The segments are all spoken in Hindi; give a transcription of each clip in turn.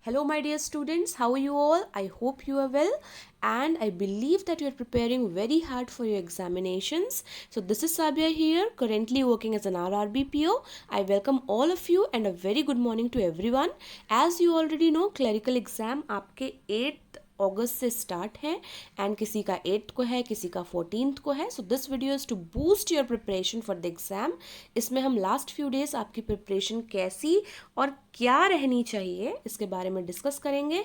Hello, my dear students. How are you all? I hope you are well, and I believe that you are preparing very hard for your examinations. So, this is Sabia here, currently working as an RRBPO. I welcome all of you and a very good morning to everyone. As you already know, clerical exam आपके 8th अगस्त से स्टार्ट है एंड किसी का 8th को है, किसी का 14th को है. So this video is to boost your preparation for the exam. इसमें हम लास्ट फ्यू डेज आपकी प्रिपरेशन कैसी और क्या रहनी चाहिए इसके बारे में डिस्कस करेंगे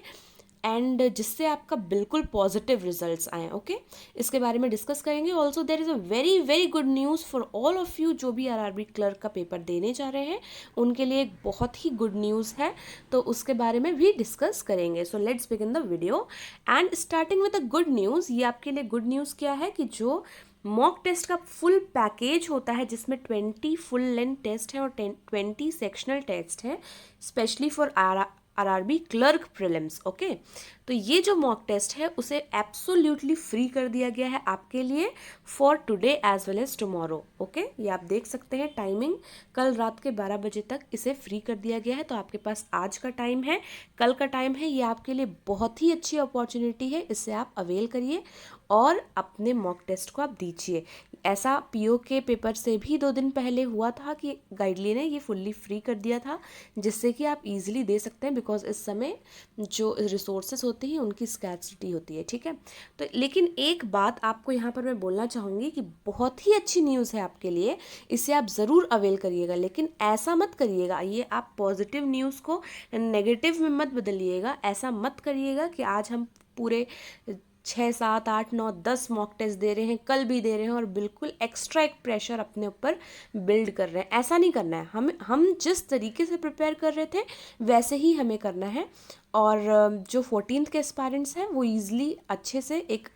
एंड जिससे आपका बिल्कुल पॉजिटिव रिजल्ट्स आए. ओके, इसके बारे में डिस्कस करेंगे. Also there is a very very good news for all of you जो भी आरआरबी क्लर्क का पेपर देने जा रहे हैं, उनके लिए एक बहुत ही गुड न्यूज़ है, तो उसके बारे में भी डिस्कस करेंगे. So let's begin the video and starting with a good news. ये आपके लिए गुड न्यूज़ क्या है कि जो मॉक टेस्ट का फुल पैकेज होता है जिसमें 20 फुल लेंथ टेस्ट है और 20 सेक्शनल टेस्ट है, specially for RRB clerk prelims. Okay, तो ये जो मॉक टेस्ट है उसे एब्सोल्युटली फ्री कर दिया गया है आपके लिए for today as well as tomorrow. Okay, ये आप देख सकते हैं टाइमिंग, कल रात के 12 बजे तक इसे फ्री कर दिया गया है. तो आपके पास आज का टाइम है, कल का टाइम है. ये आपके लिए बहुत ही अच्छी अपॉर्चुनिटी है, इससे आप अवेल करिए और अपने मॉक टेस्ट को आप दीजिए. ऐसा पीओ के पेपर से भी 2 दिन पहले हुआ था कि गाइडली ने ये फुल्ली फ्री कर दिया था, जिससे कि आप इजीली दे सकते हैं, बिकॉज इस समय जो रिसोर्सेज होते हैं उनकी स्कैर्सिटी होती है. ठीक है, तो लेकिन एक बात आपको यहाँ पर मैं बोलना चाहूँगी कि बहुत ही अच्छी न्यूज़ है आपके लिए, इसे आप ज़रूर अवेल करिएगा. लेकिन ऐसा मत करिएगा, ये आप पॉजिटिव न्यूज़ को नेगेटिव में मत बदलिएगा. ऐसा मत करिएगा कि आज हम पूरे 6, 7, 8, 9, 10 मॉक टेस्ट दे रहे हैं, कल भी दे रहे हैं और बिल्कुल एक्स्ट्रा एक प्रेशर अपने ऊपर बिल्ड कर रहे हैं. ऐसा नहीं करना है. हम जिस तरीके से प्रिपेयर कर रहे थे वैसे ही हमें करना है. और जो 14th के एस्पायरेंट्स हैं वो ईजिली अच्छे से एक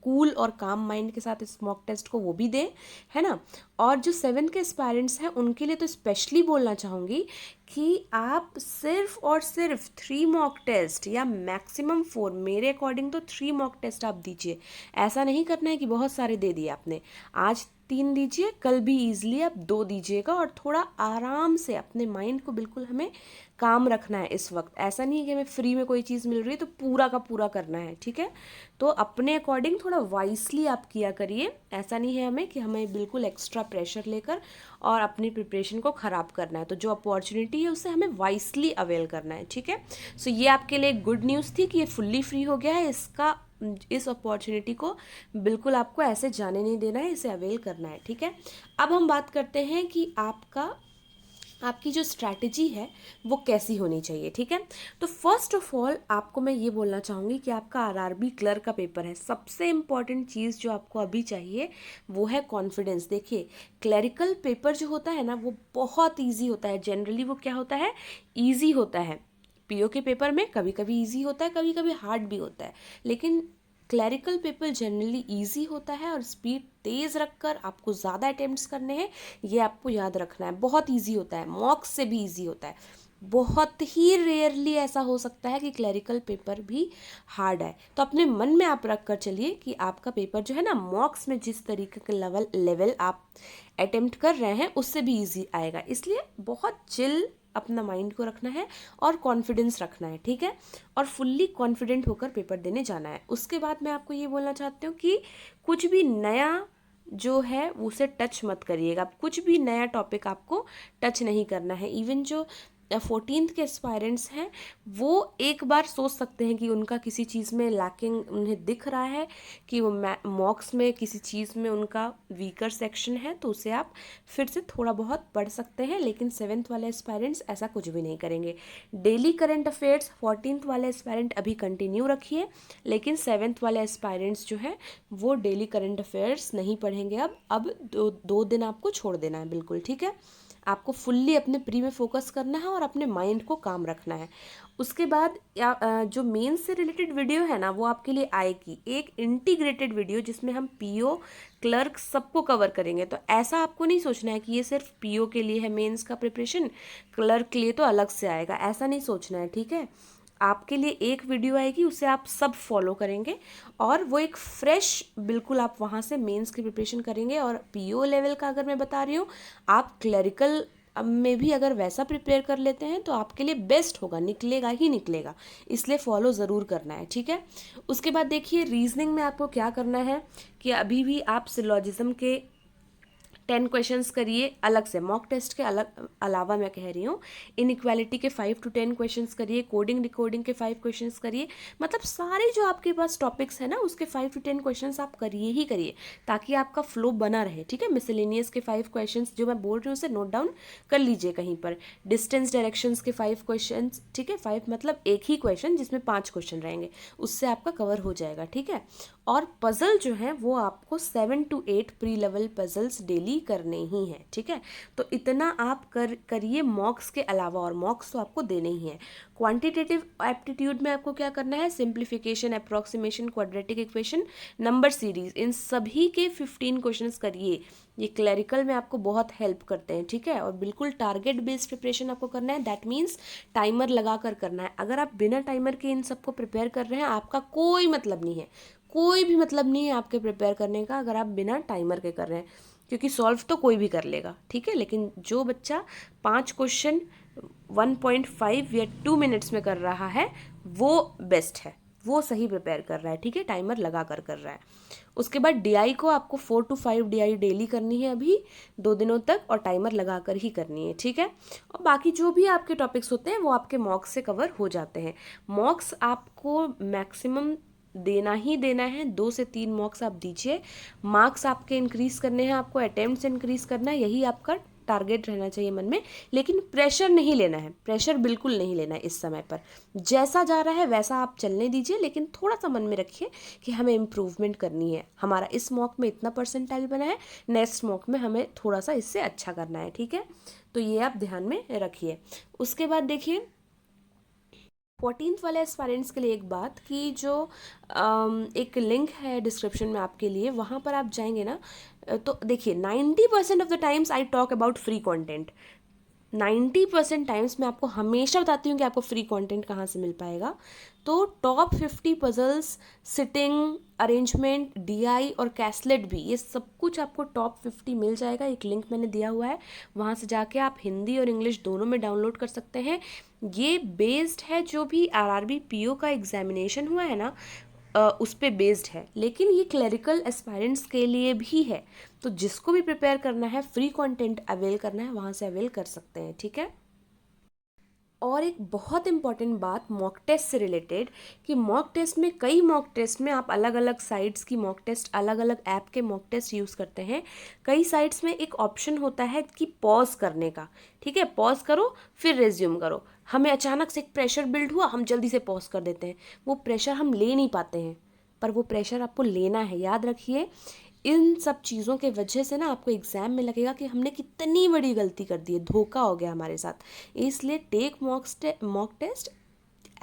कूल और काम माइंड के साथ इस मॉक टेस्ट को वो भी दें, है ना. और जो 7th के एस्पायरेंट्स हैं उनके लिए तो स्पेशली बोलना चाहूँगी कि आप सिर्फ और सिर्फ 3 मॉक टेस्ट या मैक्सिमम 4, मेरे अकॉर्डिंग तो 3 मॉक टेस्ट आप दीजिए. ऐसा नहीं करना है कि बहुत सारे दे दिए आपने. आज 3 दीजिए, कल भी ईजिली आप 2 दीजिएगा और थोड़ा आराम से अपने माइंड को बिल्कुल हमें काम रखना है इस वक्त. ऐसा नहीं है कि हमें फ्री में कोई चीज़ मिल रही है तो पूरा का पूरा करना है. ठीक है, तो अपने अकॉर्डिंग थोड़ा वाइसली आप किया करिए. ऐसा नहीं है हमें कि हमें बिल्कुल एक्स्ट्रा प्रेशर लेकर और अपनी प्रिपरेशन को ख़राब करना है. तो जो अपॉर्चुनिटी है उससे हमें वाइसली अवेल करना है. ठीक है, सो ये आपके लिए गुड न्यूज़ थी कि ये फुल्ली फ्री हो गया है. इस अपॉर्चुनिटी को बिल्कुल आपको ऐसे जाने नहीं देना है, इसे अवेल करना है. ठीक है, अब हम बात करते हैं कि आपकी जो स्ट्रैटेजी है वो कैसी होनी चाहिए. ठीक है, तो फर्स्ट ऑफ ऑल आपको मैं ये बोलना चाहूँगी कि आपका आरआरबी क्लर्क का पेपर है. सबसे इम्पॉर्टेंट चीज़ जो आपको अभी चाहिए वो है कॉन्फिडेंस. देखिए, क्लरिकल पेपर जो होता है ना वो बहुत ईजी होता है. जनरली वो क्या होता है, ईजी होता है. पीओ के पेपर में कभी कभी ईजी होता है, कभी कभी हार्ड भी होता है, लेकिन क्लरिकल पेपर जनरली इजी होता है और स्पीड तेज़ रखकर आपको ज़्यादा अटेम्प्ट्स करने हैं, ये आपको याद रखना है. बहुत इजी होता है, मॉक्स से भी इजी होता है. बहुत ही रेयरली ऐसा हो सकता है कि क्लरिकल पेपर भी हार्ड है. तो अपने मन में आप रख कर चलिए कि आपका पेपर जो है ना, मॉक्स में जिस तरीके के लेवल आप अटेम्प्ट कर रहे हैं उससे भी ईजी आएगा. इसलिए बहुत चिल अपना माइंड को रखना है और कॉन्फिडेंस रखना है. ठीक है, और फुल्ली कॉन्फिडेंट होकर पेपर देने जाना है. उसके बाद मैं आपको ये बोलना चाहती हूँ कि कुछ भी नया जो है उसे टच मत करिएगा. कुछ भी नया टॉपिक आपको टच नहीं करना है. इवन जो 14th के एस्पायरेंट्स हैं वो एक बार सोच सकते हैं कि उनका किसी चीज़ में लैकिंग उन्हें दिख रहा है, कि वो मॉक्स में किसी चीज़ में उनका वीकर सेक्शन है, तो उसे आप फिर से थोड़ा बहुत पढ़ सकते हैं. लेकिन 7th वाले एस्पायरेंट्स ऐसा कुछ भी नहीं करेंगे. डेली करंट अफेयर्स 14th वाले एस्पायरेंट अभी कंटिन्यू रखिए, लेकिन 7th वाले एस्पायरेंट्स जो हैं वो डेली करंट अफेयर्स नहीं पढ़ेंगे. अब 2 दिन आपको छोड़ देना है बिल्कुल. ठीक है, आपको फुल्ली अपने प्री में फोकस करना है और अपने माइंड को काम रखना है. उसके बाद जो मेन से रिलेटेड वीडियो है ना वो आपके लिए आएगी, एक इंटीग्रेटेड वीडियो जिसमें हम पीओ क्लर्क सबको कवर करेंगे. तो ऐसा आपको नहीं सोचना है कि ये सिर्फ पीओ के लिए है मेंस का प्रिपरेशन, क्लर्क के लिए तो अलग से आएगा, ऐसा नहीं सोचना है. ठीक है, आपके लिए एक वीडियो आएगी, उसे आप सब फॉलो करेंगे और वो एक फ्रेश बिल्कुल आप वहाँ से मेंस की प्रिपरेशन करेंगे. और पीओ लेवल का अगर मैं बता रही हूँ, आप क्लरिकल में भी अगर वैसा प्रिपेयर कर लेते हैं तो आपके लिए बेस्ट होगा, निकलेगा ही निकलेगा, इसलिए फॉलो ज़रूर करना है, ठीक है। उसके बाद देखिए रीजनिंग में आपको क्या करना है कि अभी भी आप सिलॉजिज्म के 10 क्वेश्चंस करिए अलग से, मॉक टेस्ट के अलग अलावा मैं कह रही हूँ। इनइक्वालिटी के 5 to 10 क्वेश्चंस करिए, कोडिंग डिकोडिंग के 5 क्वेश्चंस करिए, मतलब सारे जो आपके पास टॉपिक्स है ना उसके 5 to 10 क्वेश्चंस आप करिए ही करिए, ताकि आपका फ्लो बना रहे, ठीक है। मिसलेनियस के 5 क्वेश्चंस जो मैं बोल रही हूँ उसे नोट डाउन कर लीजिए कहीं पर। डिस्टेंस डायरेक्शंस के 5 क्वेश्चन, ठीक है, 5 मतलब एक ही क्वेश्चन जिसमें 5 क्वेश्चन रहेंगे, उससे आपका कवर हो जाएगा, ठीक है। और पजल जो है वो आपको 7 to 8 pre level puzzles daily करने ही हैं, ठीक है। तो इतना आप करिए मॉक्स के अलावा, और मॉक्स तो आपको देने ही हैं। क्वांटिटेटिव एप्टीट्यूड में आपको क्या करना है, simplification, approximation, quadratic equation, number series, इन सभी के 15 क्वेश्चंस करिए। ये क्लरिकल में आपको बहुत हेल्प करते हैं, ठीक है। और बिल्कुल टारगेट बेस्ड प्रिपरेशन आपको करना है, दैट मीन्स टाइमर लगा कर करना है। अगर आप बिना टाइमर के इन सबको प्रिपेयर कर रहे हैं, आपका कोई मतलब नहीं है, कोई भी मतलब नहीं है आपके प्रिपेयर करने का अगर आप बिना टाइमर के कर रहे हैं, क्योंकि सॉल्व तो कोई भी कर लेगा, ठीक है। लेकिन जो बच्चा 5 क्वेश्चन 1.5 या 2 मिनट्स में कर रहा है वो बेस्ट है, वो सही प्रिपेयर कर रहा है, ठीक है, टाइमर लगा कर रहा है। उसके बाद डीआई को आपको 4 to 5 डीआई डेली करनी है अभी 2 दिनों तक, और टाइमर लगा कर ही करनी है, ठीक है। और बाकी जो भी आपके टॉपिक्स होते हैं वो आपके मॉक्स से कवर हो जाते हैं। मॉक्स आपको मैक्सिमम देना ही देना है, 2 से 3 मॉक्स आप दीजिए। मार्क्स आपके इंक्रीज करने हैं, आपको अटेम्प्ट्स इंक्रीज करना है, यही आपका टारगेट रहना चाहिए मन में। लेकिन प्रेशर नहीं लेना है, प्रेशर बिल्कुल नहीं लेना है इस समय पर। जैसा जा रहा है वैसा आप चलने दीजिए, लेकिन थोड़ा सा मन में रखिए कि हमें इम्प्रूवमेंट करनी है, हमारा इस मॉक में इतना परसेंटाइल बना है, नेक्स्ट मॉक में हमें थोड़ा सा इससे अच्छा करना है, ठीक है। तो ये आप ध्यान में रखिए। उसके बाद देखिए 14th वाले एस्पायरेंट्स के लिए एक बात कि जो एक लिंक है डिस्क्रिप्शन में आपके लिए, वहाँ पर आप जाएंगे ना तो देखिए 90% of the times I talk about free content. 90% times मैं आपको हमेशा बताती हूँ कि आपको फ्री कंटेंट कहाँ से मिल पाएगा। तो top 50 puzzles, sitting arrangement, DI और कैसलेट भी, ये सब कुछ आपको टॉप 50 मिल जाएगा। एक लिंक मैंने दिया हुआ है, वहाँ से जाके आप हिंदी और इंग्लिश दोनों में डाउनलोड कर सकते हैं। ये बेस्ड है, जो भी आरआरबी पीओ का एग्जामिनेशन हुआ है ना उस पे बेस्ड है, लेकिन ये क्लरिकल एस्पायरेंट्स के लिए भी है। तो जिसको भी प्रिपेयर करना है, फ्री कंटेंट अवेल करना है, वहाँ से अवेल कर सकते हैं, ठीक है। और एक बहुत इंपॉर्टेंट बात मॉक टेस्ट से रिलेटेड, कि मॉक टेस्ट में कई मॉक टेस्ट में आप अलग अलग साइट्स की मॉक टेस्ट, अलग अलग ऐप के मॉक टेस्ट यूज़ करते हैं। कई साइट्स में एक ऑप्शन होता है कि पॉज करने का, ठीक है, पॉज करो फिर रिज्यूम करो। हमें अचानक से एक प्रेशर बिल्ड हुआ, हम जल्दी से पॉज कर देते हैं, वो प्रेशर हम ले नहीं पाते हैं, पर वो प्रेशर आपको लेना है, याद रखिए। इन सब चीज़ों के वजह से ना आपको एग्जाम में लगेगा कि हमने कितनी बड़ी गलती कर दी है, धोखा हो गया हमारे साथ। इसलिए take mock test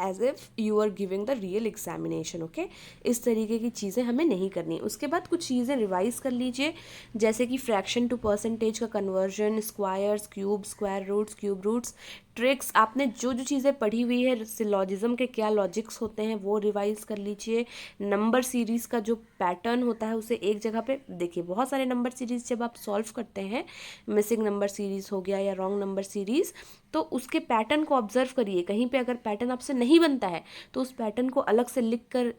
as if you are giving the real examination, okay. इस तरीके की चीज़ें हमें नहीं करनी। उसके बाद कुछ चीज़ें रिवाइज कर लीजिए, जैसे कि फ्रैक्शन टू परसेंटेज का conversion, squares, cube, square roots, cube roots, tricks, आपने जो जो चीज़ें पढ़ी हुई है, सिलॉजिज्म के क्या लॉजिक्स होते हैं वो रिवाइज कर लीजिए। नंबर सीरीज़ का जो पैटर्न होता है उसे एक जगह पे देखिए। बहुत सारे नंबर सीरीज़ जब आप सॉल्व करते हैं, मिसिंग नंबर सीरीज़ हो गया या रॉन्ग नंबर सीरीज़, तो उसके पैटर्न को ऑब्जर्व करिए। कहीं पे अगर पैटर्न आपसे नहीं बनता है तो उस पैटर्न को अलग से लिख कर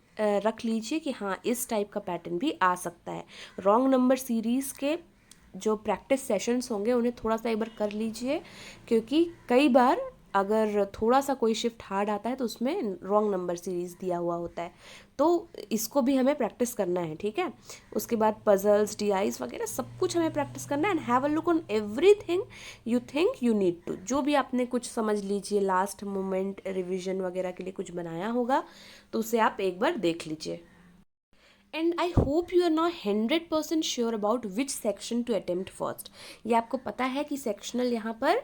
रख लीजिए कि हाँ इस टाइप का पैटर्न भी आ सकता है। रॉन्ग नंबर सीरीज़ के जो प्रैक्टिस सेशंस होंगे उन्हें थोड़ा सा एक बार कर लीजिए, क्योंकि कई बार अगर थोड़ा सा कोई शिफ्ट हार्ड आता है तो उसमें रॉन्ग नंबर सीरीज़ दिया हुआ होता है, तो इसको भी हमें प्रैक्टिस करना है, ठीक है। उसके बाद पजल्स, डीआईज वगैरह सब कुछ हमें प्रैक्टिस करना है, and have a look on everything you think you need to. जो भी आपने कुछ समझ लीजिए लास्ट मोमेंट रिविजन वगैरह के लिए कुछ बनाया होगा तो उसे आप एक बार देख लीजिए। And I hope you are not 100% sure about which section to attempt first. ये आपको पता है कि सेक्शनल यहाँ पर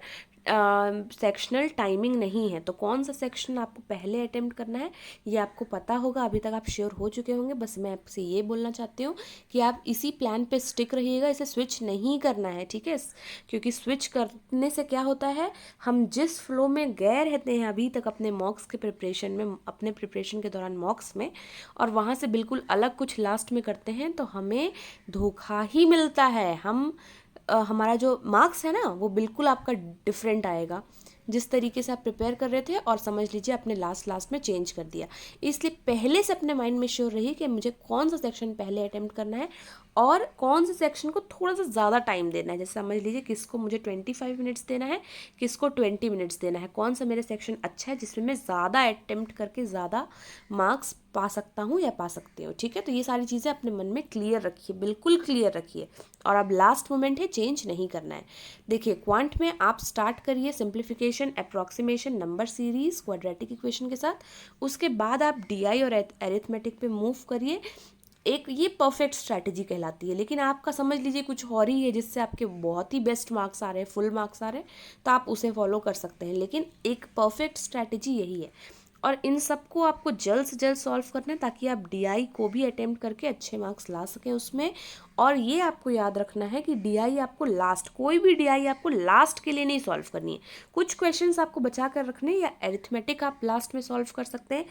सेक्शनल टाइमिंग नहीं है, तो कौन सा सेक्शन आपको पहले अटेम्प्ट करना है ये आपको पता होगा, अभी तक आप श्योर हो चुके होंगे। बस मैं आपसे ये बोलना चाहती हूँ कि आप इसी प्लान पे स्टिक रहिएगा, इसे स्विच नहीं करना है, ठीक है। क्योंकि स्विच करने से क्या होता है, हम जिस फ्लो में गए रहते हैं अभी तक अपने मॉक्स के प्रिपरेशन में, अपने प्रिपरेशन के दौरान मॉक्स में, और वहाँ से बिल्कुल अलग कुछ लास्ट में करते हैं तो हमें धोखा ही मिलता है। हम हमारा जो मार्क्स है ना वो बिल्कुल आपका डिफरेंट आएगा। जिस तरीके से आप प्रिपेयर कर रहे थे और समझ लीजिए आपने लास्ट में चेंज कर दिया। इसलिए पहले से अपने माइंड में श्योर रहिए कि मुझे कौन सा सेक्शन पहले अटेम्प्ट करना है और कौन से सेक्शन को थोड़ा सा ज़्यादा टाइम देना है। जैसे समझ लीजिए किसको मुझे 25 मिनट्स देना है, किसको 20 मिनट्स देना है, कौन सा मेरा सेक्शन अच्छा है जिसमें मैं ज़्यादा अटेम्प्ट करके ज़्यादा मार्क्स पा सकता हूँ या पा सकती हूँ। ठीक है, तो ये सारी चीज़ें अपने मन में क्लियर रखिए, बिल्कुल क्लियर रखिए। और अब लास्ट मोमेंट है, चेंज नहीं करना है। देखिए क्वांट में आप स्टार्ट करिए simplification, approximation, number series, quadratic equation के साथ। उसके बाद आप डीआई और अरिथमेटिक पे मूव करिए। एक ये परफेक्ट स्ट्रैटेजी कहलाती है, लेकिन आपका समझ लीजिए कुछ और ही है जिससे आपके बहुत ही बेस्ट मार्क्स आ रहे हैं, फुल मार्क्स आ रहे हैं, तो आप उसे फॉलो कर सकते हैं। लेकिन एक परफेक्ट स्ट्रैटेजी यही है और इन सबको आपको जल्द से जल्द सॉल्व करना है ताकि आप डीआई को भी अटेम्प्ट करके अच्छे मार्क्स ला सकें उसमें। और ये आपको याद रखना है कि डीआई आपको लास्ट, कोई भी डीआई आपको लास्ट के लिए नहीं सॉल्व करनी है। कुछ क्वेश्चंस आपको बचा कर रखने हैं या अरिथमेटिक आप लास्ट में सॉल्व कर सकते हैं।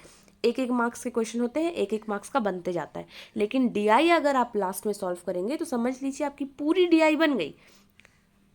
एक एक मार्क्स के क्वेश्चन होते हैं, एक एक मार्क्स का बनते जाता है। लेकिन डीआई अगर आप लास्ट में सॉल्व करेंगे तो समझ लीजिए आपकी पूरी डीआई बन गई।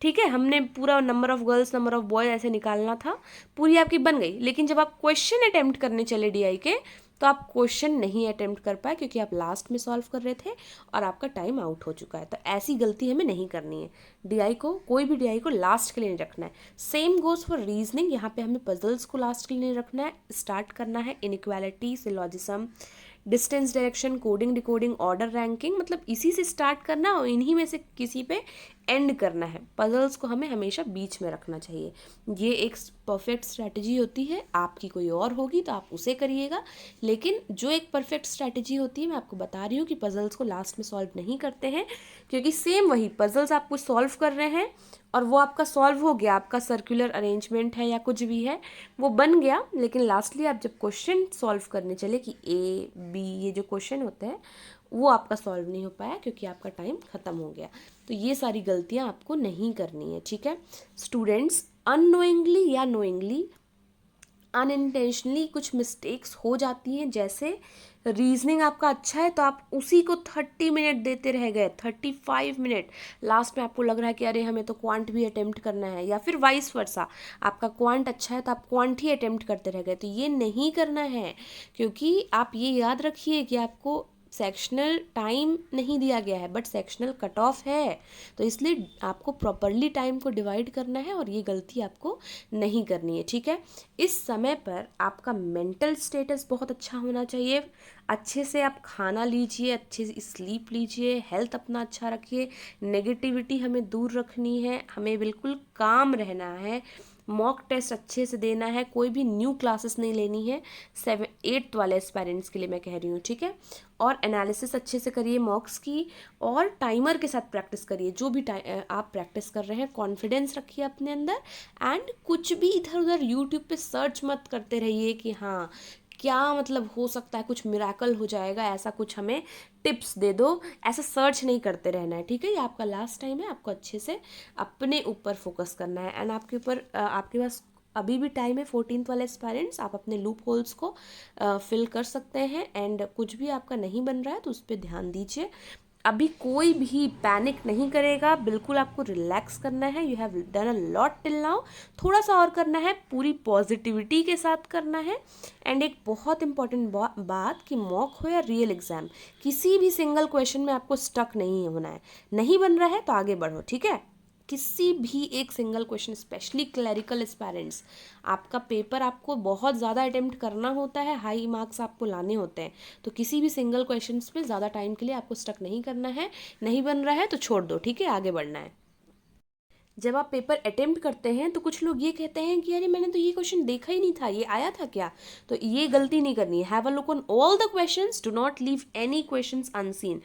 ठीक है, हमने पूरा number of girls, number of boys ऐसे निकालना था, पूरी आपकी बन गई। लेकिन जब आप क्वेश्चन अटेम्प्ट करने चले डीआई के तो आप क्वेश्चन नहीं अटेम्प्ट कर पाए क्योंकि आप लास्ट में सॉल्व कर रहे थे और आपका टाइम आउट हो चुका है। तो ऐसी गलती हमें नहीं करनी है। डीआई को, कोई भी डीआई को लास्ट के लिए नहीं रखना है। सेम गोज फॉर रीजनिंग, यहाँ पे हमें पजल्स को लास्ट के लिए नहीं रखना है। स्टार्ट करना है inequality, syllogism, distance, direction, coding, decoding, order, ranking, मतलब इसी से स्टार्ट करना और इन्हीं में से किसी पे एंड करना है। पजल्स को हमें हमेशा बीच में रखना चाहिए। ये एक परफेक्ट स्ट्रैटेजी होती है, आपकी कोई और होगी तो आप उसे करिएगा। लेकिन जो एक परफेक्ट स्ट्रैटेजी होती है, मैं आपको बता रही हूँ कि पजल्स को लास्ट में सॉल्व नहीं करते हैं, क्योंकि सेम वही पजल्स आप कुछ सॉल्व कर रहे हैं और वो आपका सॉल्व हो गया, आपका सर्कुलर अरेंजमेंट है या कुछ भी है वो बन गया, लेकिन लास्टली आप जब क्वेश्चन सॉल्व करने चले कि ए बी ये जो क्वेश्चन होते हैं वो आपका सॉल्व नहीं हो पाया क्योंकि आपका टाइम ख़त्म हो गया। तो ये सारी गलतियाँ आपको नहीं करनी है। ठीक है स्टूडेंट्स, अननोइंगली या नोइंगली, अनइंटेंशनली कुछ मिस्टेक्स हो जाती हैं। जैसे रीजनिंग आपका अच्छा है तो आप उसी को 30 मिनट देते रह गए, 35 मिनट, लास्ट में आपको लग रहा है कि अरे हमें तो क्वांट भी अटेम्प्ट करना है, या फिर वाइस वर्सा, आपका क्वांट अच्छा है तो आप क्वांट ही अटेम्प्ट करते रह गए। तो ये नहीं करना है, क्योंकि आप ये याद रखिए कि आपको सेक्शनल टाइम नहीं दिया गया है बट सेक्शनल कट ऑफ है, तो इसलिए आपको प्रॉपरली टाइम को डिवाइड करना है और ये गलती आपको नहीं करनी है। ठीक है, इस समय पर आपका मेंटल स्टेटस बहुत अच्छा होना चाहिए। अच्छे से आप खाना लीजिए, अच्छे से स्लीप लीजिए, हेल्थ अपना अच्छा रखिए, नेगेटिविटी हमें दूर रखनी है, हमें बिल्कुल काम रहना है, मॉक टेस्ट अच्छे से देना है, कोई भी न्यू क्लासेस नहीं लेनी है 7th वाले एस्पायरेंट्स के लिए मैं कह रही हूँ। ठीक है, और एनालिसिस अच्छे से करिए मॉक्स की, और टाइमर के साथ प्रैक्टिस करिए। जो भी आप प्रैक्टिस कर रहे हैं कॉन्फिडेंस रखिए अपने अंदर, एंड कुछ भी इधर उधर यूट्यूब पे सर्च मत करते रहिए कि हाँ क्या मतलब हो सकता है, कुछ मिराकल हो जाएगा, ऐसा कुछ हमें टिप्स दे दो, ऐसा सर्च नहीं करते रहना है। ठीक है, ये आपका लास्ट टाइम है, आपको अच्छे से अपने ऊपर फोकस करना है। एंड आपके ऊपर आपके पास अभी भी टाइम है, 14th वाले एस्पायरेंट्स, आप अपने लूप होल्स को फिल कर सकते हैं। एंड कुछ भी आपका नहीं बन रहा है तो उस पर ध्यान दीजिए। अभी कोई भी पैनिक नहीं करेगा, बिल्कुल आपको रिलैक्स करना है। You have done a lot till now, थोड़ा सा और करना है, पूरी पॉजिटिविटी के साथ करना है। एंड एक बहुत इंपॉर्टेंट बात कि मॉक हो या रियल एग्जाम, किसी भी सिंगल क्वेश्चन में आपको स्टक नहीं होना है। नहीं बन रहा है तो आगे बढ़ो। ठीक है, किसी भी एक single question, specially clerical aspirants, आपका पेपर आपको बहुत ज़्यादा अटेम्प्ट करना होता है, हाई मार्क्स आपको लाने होते हैं, तो किसी भी सिंगल क्वेश्चन पे ज़्यादा टाइम के लिए आपको स्टक नहीं करना है। नहीं बन रहा है तो छोड़ दो, ठीक है, आगे बढ़ना है। जब आप पेपर अटेम्प्ट करते हैं तो कुछ लोग ये कहते हैं कि अरे मैंने तो ये क्वेश्चन देखा ही नहीं था, ये आया था क्या? तो ये गलती नहीं करनी है। Have a look on all the questions, do not leave any questions unseen.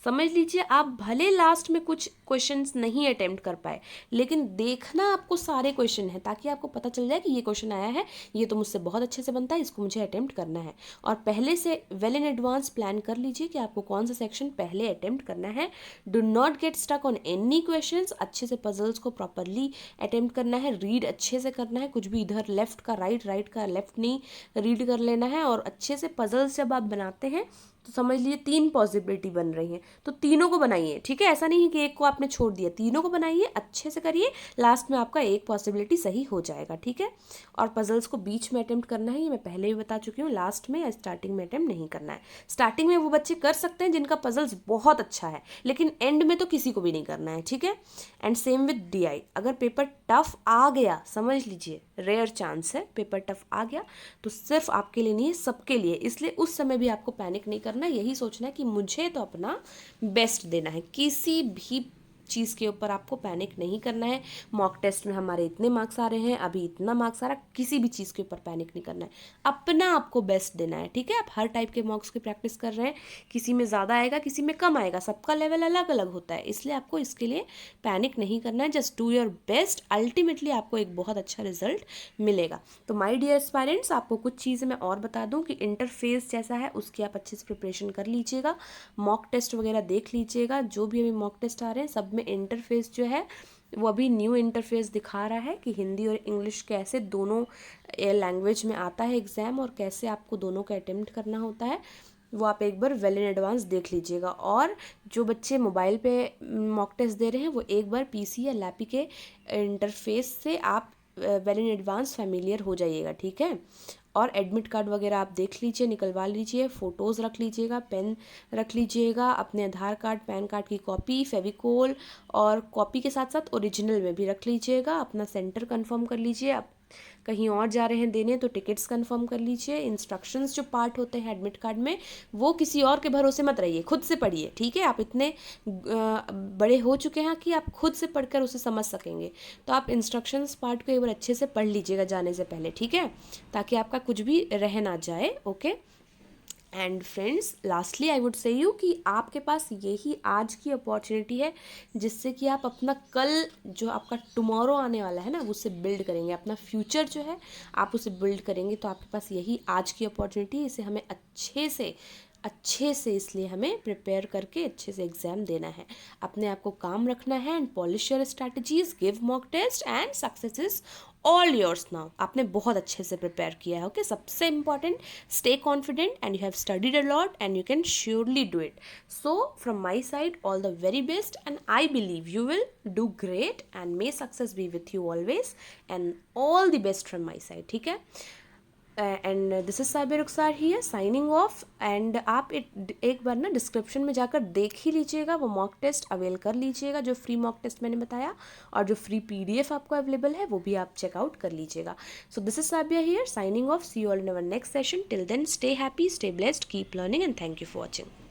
समझ लीजिए आप भले लास्ट में कुछ क्वेश्चंस नहीं अटेम्प्ट कर पाए, लेकिन देखना आपको सारे क्वेश्चन है ताकि आपको पता चल जाए कि ये क्वेश्चन आया है, ये तो मुझसे बहुत अच्छे से बनता है, इसको मुझे अटेम्प्ट करना है। और पहले से वेल इन एडवांस प्लान कर लीजिए कि आपको कौन सा सेक्शन पहले अटेम्प्ट करना है। Do not get stuck on any questions. अच्छे से पजल्स को प्रॉपरली अटेम्प्ट करना है, रीड अच्छे से करना है, कुछ भी इधर लेफ्ट का राइट, राइट का लेफ्ट नहीं, रीड कर लेना है। और अच्छे से पजल्स जब आप बनाते हैं तो समझ लीजिए 3 पॉसिबिलिटी बन रही हैं, तो तीनों को बनाइए, ठीक है। ऐसा नहीं है कि एक को आपने छोड़ दिया, तीनों को बनाइए, अच्छे से करिए, लास्ट में आपका एक पॉसिबिलिटी सही हो जाएगा, ठीक है। और पजल्स को बीच में अटेम्प्ट करना है, ये मैं पहले भी बता चुकी हूँ, लास्ट में या स्टार्टिंग में अटेम्प्ट नहीं करना है। स्टार्टिंग में वो बच्चे कर सकते हैं जिनका पजल्स बहुत अच्छा है, लेकिन एंड में तो किसी को भी नहीं करना है, ठीक है। एंड सेम विद DI, अगर पेपर टफ आ गया, समझ लीजिए रेयर चांस है, पेपर टफ आ गया तो सिर्फ आपके लिए नहीं है, सबके लिए, इसलिए उस समय भी आपको पैनिक नहीं करना है, यही सोचना है कि मुझे तो अपना बेस्ट देना है, किसी भी चीज़ के ऊपर आपको पैनिक नहीं करना है। मॉक टेस्ट में हमारे इतने मार्क्स आ रहे हैं, अभी इतना मार्क्स आ रहा है, किसी भी चीज़ के ऊपर पैनिक नहीं करना है, अपना आपको बेस्ट देना है, ठीक है। आप हर टाइप के मॉक्स की प्रैक्टिस कर रहे हैं, किसी में ज़्यादा आएगा, किसी में कम आएगा, सबका लेवल अलग अलग होता है, इसलिए आपको इसके लिए पैनिक नहीं करना है, just do your best, ultimately आपको एक बहुत अच्छा रिजल्ट मिलेगा। तो माय डियर एस्पायरेंट्स, आपको कुछ चीज़ें मैं और बता दूं कि इंटरफेस जैसा है उसकी आप अच्छे से प्रिपरेशन कर लीजिएगा, मॉक टेस्ट वगैरह देख लीजिएगा, जो भी अभी मॉक टेस्ट आ रहे हैं सब में इंटरफेस जो है वो अभी न्यू इंटरफेस दिखा रहा है कि हिंदी और इंग्लिश कैसे दोनों लैंग्वेज में आता है एग्ज़ाम, और कैसे आपको दोनों का अटेम्प्ट करना होता है, वो आप एक बार वेल इन एडवांस देख लीजिएगा। और जो बच्चे मोबाइल पे मॉक टेस्ट दे रहे हैं वो एक बार PC या लैपी के इंटरफेस से आप वेल इन एडवांस फैमिलियर हो जाइएगा, ठीक है। और एडमिट कार्ड वगैरह आप देख लीजिए, निकलवा लीजिए, फ़ोटोज़ रख लीजिएगा, पेन रख लीजिएगा, अपने आधार कार्ड पैन कार्ड की कॉपी, फेविकोल, और कॉपी के साथ साथ ओरिजिनल में भी रख लीजिएगा, अपना सेंटर कंफर्म कर लीजिए, आप कहीं और जा रहे हैं देने तो टिकट्स कंफर्म कर लीजिए, इंस्ट्रक्शंस जो पार्ट होते हैं एडमिट कार्ड में वो किसी और के भरोसे मत रहिए, खुद से पढ़िए, ठीक है। आप इतने बड़े हो चुके हैं कि आप खुद से पढ़कर उसे समझ सकेंगे, तो आप इंस्ट्रक्शंस पार्ट को एक बार अच्छे से पढ़ लीजिएगा जाने से पहले, ठीक है, ताकि आपका कुछ भी रह ना जाए, okay. And friends, lastly I would say you कि आपके पास यही आज की अपॉर्चुनिटी है जिससे कि आप अपना कल जो आपका टुमारो आने वाला है ना उससे बिल्ड करेंगे, अपना फ्यूचर जो है आप उसे बिल्ड करेंगे, तो आपके पास यही आज की अपॉर्चुनिटी, इसे हमें अच्छे से इसलिए हमें प्रिपेयर करके अच्छे से एग्जाम देना है, अपने आप को काम रखना है, and polish your strategies, give mock test, and success is all yours now. आपने बहुत अच्छे से प्रिपेयर किया है, ओके। सबसे important, stay confident and you have studied a lot and you can surely do it. So from my side all the very best, and I believe you will do great, and may success be with you always, and all the best from my side, ठीक है। And this is Sabiya Rukhsar here signing off. And आप एक बार ना डिस्क्रिप्शन में जाकर देख ही लीजिएगा, वो मॉक टेस्ट अवेल कर लीजिएगा, जो फ्री मॉक टेस्ट मैंने बताया, और जो फ्री PDF आपको अवेलेबल है वो भी आप चेकआउट कर लीजिएगा। So this is Sabiya here signing off, see you all in our next session, till then stay happy, stay blessed, keep learning, and thank you for watching.